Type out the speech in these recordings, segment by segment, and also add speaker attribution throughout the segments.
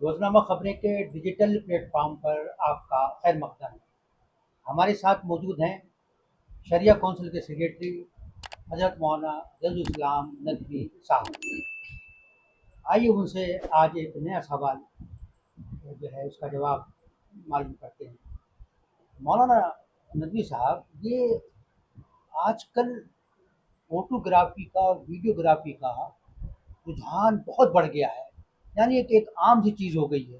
Speaker 1: रोज़नामा खबरें के digital platform पर आपका खैर मकदम है। हमारे साथ मौजूद हैं शरिया कौंसिल के सेक्रेटरी हज़रत मौलाना जज़ुल इस्लाम नदवी साहब। आइए उनसे आज एक नया सवाल जो है उसका जवाब मालूम करते हैं। मौलाना नदवी साहब, ये आजकल फ़ोटोग्राफ़ी का और वीडियोग्राफ़ी का रुझान बहुत बढ़ गया है। यानी एक आम सी चीज़ हो गई है।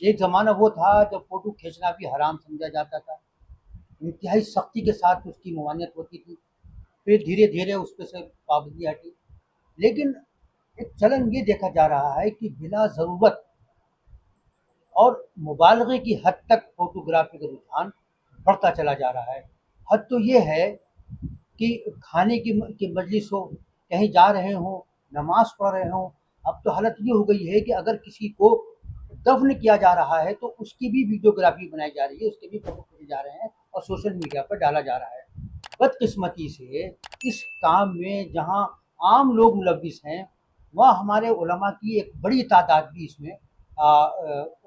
Speaker 1: एक ज़माना वो था जब फ़ोटो खींचना भी हराम समझा जाता था। इंतहाई सख्ती के साथ उसकी ममानियत होती थी। फिर धीरे धीरे उस पे से पाबंदी हटी। लेकिन एक चलन ये देखा जा रहा है कि बिला ज़रूरत और मुबालगे की हद तक फ़ोटोग्राफ़ी का रुझान बढ़ता चला जा रहा है। हद तो ये है कि खाने की मजलिस हो, कहीं जा रहे हों, नमाज़ पढ़ रहे हों, अब तो हालत ये हो गई है कि अगर किसी को दफ़न किया जा रहा है तो उसकी भी वीडियोग्राफ़ी बनाई जा रही है, उसके भी फ़ोटो खींचे जा रहे हैं और सोशल मीडिया पर डाला जा रहा है। बदकिस्मती से इस काम में जहाँ आम लोग मुलव्विस हैं, वहाँ हमारे उलमा की एक बड़ी तादाद भी इसमें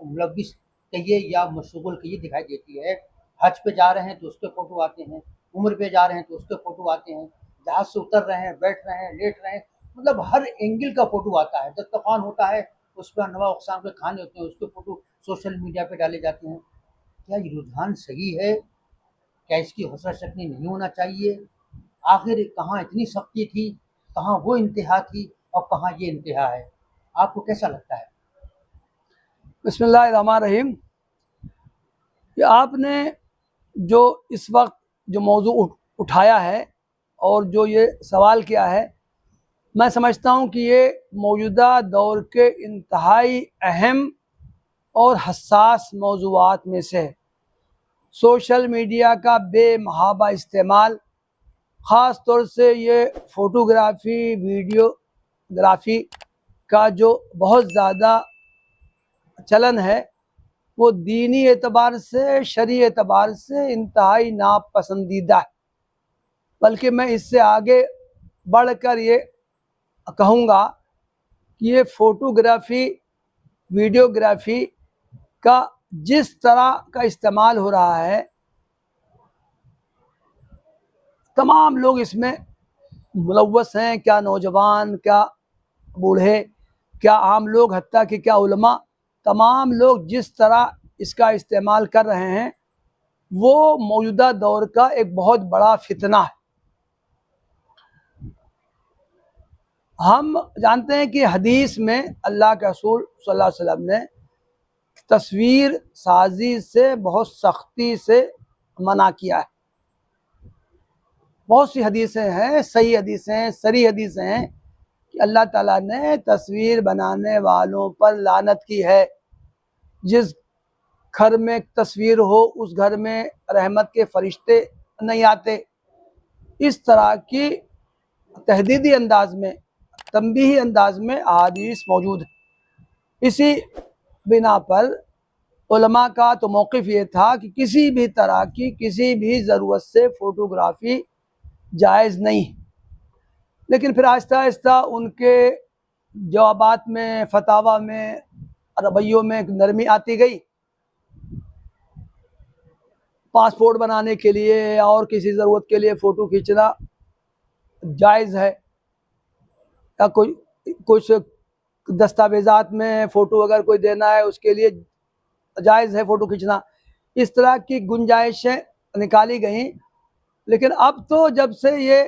Speaker 1: मुलव्विस कहिए या मशगूल कहिए दिखाई देती है। हज पे जा रहे हैं तो उसके फ़ोटो आते हैं, उम्र पे जा रहे हैं तो उसके फ़ोटो आते हैं, जहाज़ से उतर रहे हैं, बैठ रहे हैं, लेट रहे हैं, मतलब हर एंगल का फ़ोटो आता है। दस्तरख़्वान होता है, उस पर अनवा अक़साम के खाने होते हैं, उसके फ़ोटो सोशल मीडिया पे डाले जाते हैं। क्या ये रुझान सही है? क्या इसकी हौसला-शक्नी नहीं होना चाहिए? आखिर कहाँ इतनी सख्ती थी, कहाँ वो इंतहा थी और कहाँ ये इंतहा है? आपको कैसा लगता है?
Speaker 2: बिस्मिल्लाहिर्रहमानिर्रहीम। कि आपने जो इस वक्त जो मौजू उठाया है और जो ये सवाल किया है, मैं समझता हूँ कि ये मौजूदा दौर के इंतहाई अहम और हसास मौज़ूआत में से है। सोशल मीडिया का बेमहाबा इस्तेमाल, ख़ास तौर से ये फ़ोटोग्राफ़ी, वीडियोग्राफ़ी का जो बहुत ज़्यादा चलन है, वो दीनी एतबार से, शरई एतबार से इंतहाई नापसंदीदा है। बल्कि मैं इससे आगे बढ़कर ये कहूँगा कि ये फ़ोटोग्राफ़ी, वीडियोग्राफ़ी का जिस तरह का इस्तेमाल हो रहा है, तमाम लोग इसमें मुलव्वस हैं, क्या नौजवान, क्या बूढ़े, क्या आम लोग, हत्ता कि क्या उलमा, तमाम लोग जिस तरह इसका इस्तेमाल कर रहे हैं, वो मौजूदा दौर का एक बहुत बड़ा फितना है। हम जानते हैं कि हदीस में अल्लाह के रसूल सल्लल्लाहु अलैहि वसल्लम ने तस्वीर साजी से बहुत सख्ती से मना किया है। बहुत सी हदीसें हैं, सही हदीसें हैं, सरी हदीसें हैं कि अल्लाह ताला ने तस्वीर बनाने वालों पर लानत की है। जिस घर में तस्वीर हो, उस घर में रहमत के फरिश्ते नहीं आते। इस तरह की तहदीदी अंदाज में, तंबीही अंदाज में अहादीस मौजूद है। इसी बिना पर उलमा का तो मौक़िफ़ ये था कि किसी भी तरह की, किसी भी ज़रूरत से फ़ोटोग्राफ़ी जायज़ नहीं। लेकिन फिर आहिस्ता आहिस्ता उनके जवाबात में, फतावा में, रवैयों में एक नरमी आती गई। पासपोर्ट बनाने के लिए और किसी ज़रूरत के लिए फ़ोटो खींचना जायज़ है, या कोई कुछ दस्तावेज़ात में फ़ोटो अगर कोई देना है उसके लिए जायज़ है फ़ोटो खींचना। इस तरह की गुंजाइशें निकाली गईं। लेकिन अब तो जब से ये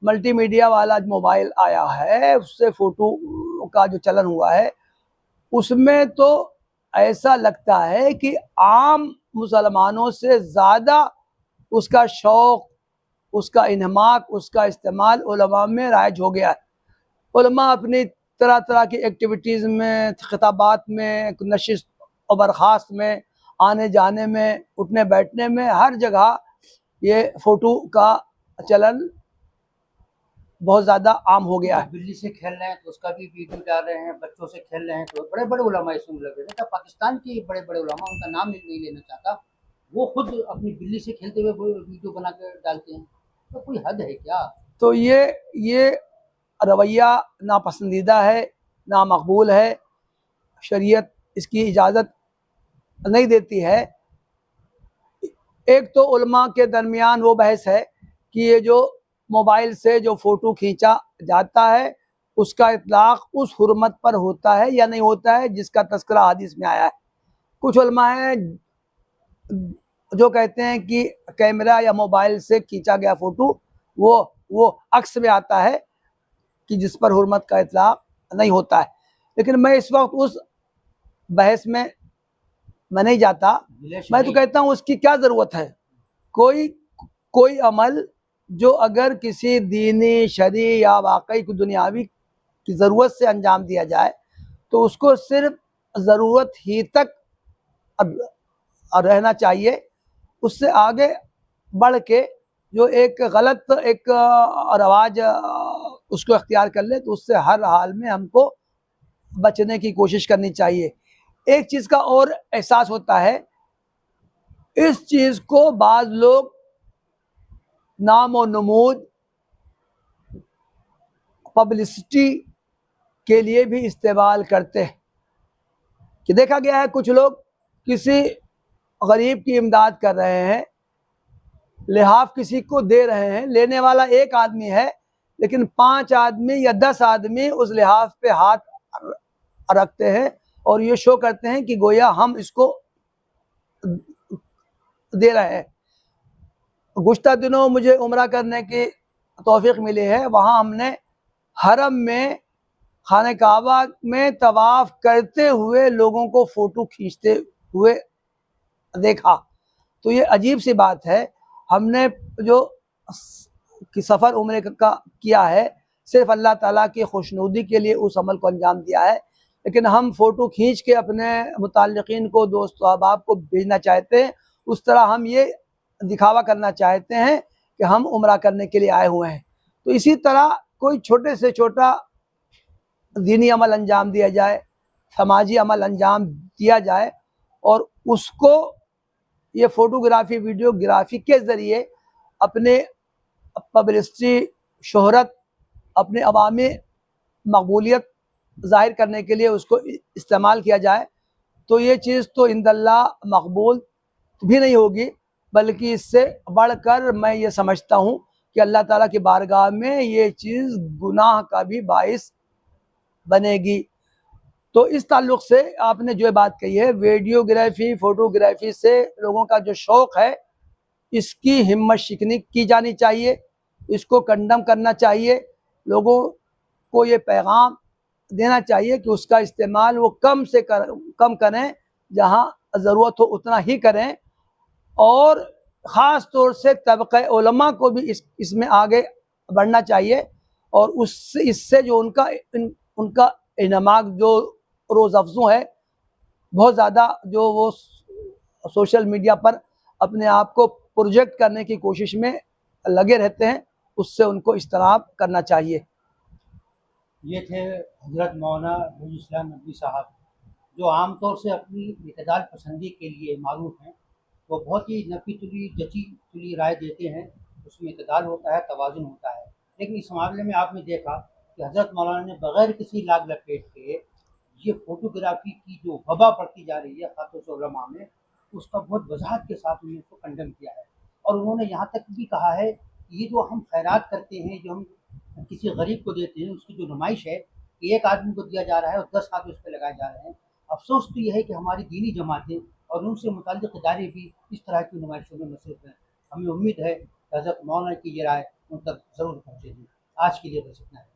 Speaker 2: मल्टीमीडिया वाला मोबाइल आया है, उससे फ़ोटो का जो चलन हुआ है, उसमें तो ऐसा लगता है कि आम मुसलमानों से ज़्यादा उसका शौक़, उसका इन्हमाक, उसका इस्तेमाल उलमा में राइज हो गया है। उलमा अपनी तरह तरह की एक्टिविटीज़ में, खिताबात में, नशिस्त और बर्खास्त में, आने जाने में, उठने बैठने में, हर जगह ये फ़ोटो का चलन बहुत ज़्यादा आम हो गया है।
Speaker 1: बिल्ली से खेल रहे हैं तो उसका भी वीडियो डाल रहे हैं, बच्चों से खेल रहे हैं तो बड़े-बड़े उलमा इसमें लगे हैं। तो पाकिस्तान के बड़े-बड़े उलमा, उनका नाम नहीं लेना चाहता, वो खुद अपनी बिल्ली से खेलते हुए वो वीडियो बना कर डालते हैं। तो कोई हद है क्या?
Speaker 2: तो ये रवैया नापसंदीदा है, नामकबूल है। शरीयत इसकी इजाज़त नहीं देती है। एक तो उलमा के दरमियान वो बहस है कि ये जो मोबाइल से जो फ़ोटो खींचा जाता है उसका इतलाक़ उस हुर्मत पर होता है या नहीं होता है जिसका तज़किरा हदीस में आया है। कुछ उलमा हैं जो कहते हैं कि कैमरा या मोबाइल से खींचा गया फ़ोटो वो अक्स में आता है कि जिस पर हुर्मत का इतलाक़ नहीं होता है। लेकिन मैं इस वक्त उस बहस में मैं नहीं जाता। मैं तो कहता हूँ उसकी क्या ज़रूरत है। कोई अमल जो अगर किसी दीनी, शरई या वाकई को दुनियावी की ज़रूरत से अंजाम दिया जाए तो उसको सिर्फ ज़रूरत ही तक रहना चाहिए। उससे आगे बढ़ के जो एक गलत एक रवाज उसको अख्तियार कर ले तो उससे हर हाल में हमको बचने की कोशिश करनी चाहिए। एक चीज़ का और एहसास होता है, इस चीज़ को बाज़ लोग नाम और नमूद, पब्लिसिटी के लिए भी इस्तेमाल करते हैं। कि देखा गया है कुछ लोग किसी गरीब की इमदाद कर रहे हैं, लिहाफ किसी को दे रहे हैं, लेने वाला एक आदमी है लेकिन 5 आदमी या 10 आदमी उस लिहाफ पे हाथ रखते हैं और ये शो करते हैं कि गोया हम इसको दे रहे हैं। गुज़िश्ता दिनों मुझे उम्रा करने की तौफीक मिली है। वहाँ हमने हरम में खाने काबा में तवाफ़ करते हुए लोगों को फ़ोटो खींचते हुए देखा। तो ये अजीब सी बात है। हमने जो कि सफ़र उम्रे का किया है सिर्फ़ अल्लाह ताला की खुशनुदी के लिए उस अमल को अंजाम दिया है, लेकिन हम फ़ोटो खींच के अपने मुताल्लिक़ीन को, दोस्त अहबाब को भेजना चाहते हैं। उस तरह हम ये दिखावा करना चाहते हैं कि हम उम्रा करने के लिए आए हुए हैं। तो इसी तरह कोई छोटे से छोटा दीनी अमल अंजाम दिया जाए, समाजी अमल अंजाम दिया जाए और उसको ये फ़ोटोग्राफ़ी, वीडियोग्राफ़ी के ज़रिए अपने पब्लिसिटी, शोहरत, अपने अवामी मकबूलियत ज़ाहिर करने के लिए उसको इस्तेमाल किया जाए तो ये चीज़ तो इंदल्लाह मकबूल भी नहीं होगी, बल्कि इससे बढ़कर मैं ये समझता हूँ कि अल्लाह ताला की बारगाह में ये चीज़ गुनाह का भी बाइस बनेगी। तो इस ताल्लुक़ से आपने जो बात कही है, वीडियोग्राफ़ी, फ़ोटोग्राफ़ी से लोगों का जो शौक़ है इसकी हिम्मत शिकनी की जानी चाहिए, इसको कंडम करना चाहिए। लोगों को ये पैगाम देना चाहिए कि उसका इस्तेमाल वो कम करें, जहाँ ज़रूरत हो उतना ही करें और ख़ास तौर से तबक़े उलमा को भी इसमें आगे बढ़ना चाहिए और इससे जो उनका इन्हमाक जो रोज़ अफ़ज़ू है, बहुत ज़्यादा जो वो सोशल मीडिया पर अपने आप को प्रोजेक्ट करने की कोशिश में लगे रहते हैं, उससे उनको इज्तनाब करना चाहिए।
Speaker 1: ये थे हज़रत मौलाना फ़ैज़ुल इस्लाम नदवी साहब, जो आम तौर से अपनी इत्तेदाल पसंदी के लिए मारूफ़ हैं। वो बहुत ही नफ़ी-तुली, जची-तुली राय देते हैं, उसमें इत्तेदाल होता है, तवाज़ुन होता है। लेकिन इस मामले में आपने देखा कि हज़रत मौलाना ने बग़ैर किसी लाग लपेट के ये फ़ोटोग्राफ़ी की जो वबा बढ़ती जा रही है ख़ासतौर से उलमा में, उसका बहुत वज़ाहत के साथ उन्होंने उसको कंडेम किया है। और उन्होंने यहाँ तक भी कहा है कि ये जो हम खैरात करते हैं, जो हम किसी गरीब को देते हैं, उसकी जो नुमाइश है कि एक आदमी को दिया जा रहा है और 10 हाथ उस पे लगाए जा रहे हैं। अफ़सोस तो ये है कि हमारी दीनी जमातें और उनसे मुताल्लिक़ इदारे भी इस तरह की नुमाइशों में मसरूफ़ हैं। हमें उम्मीद है कि हज़रत मौलाना की ये राय उन तक ज़रूर पहुँचेगी। आज के लिए बस इतना है।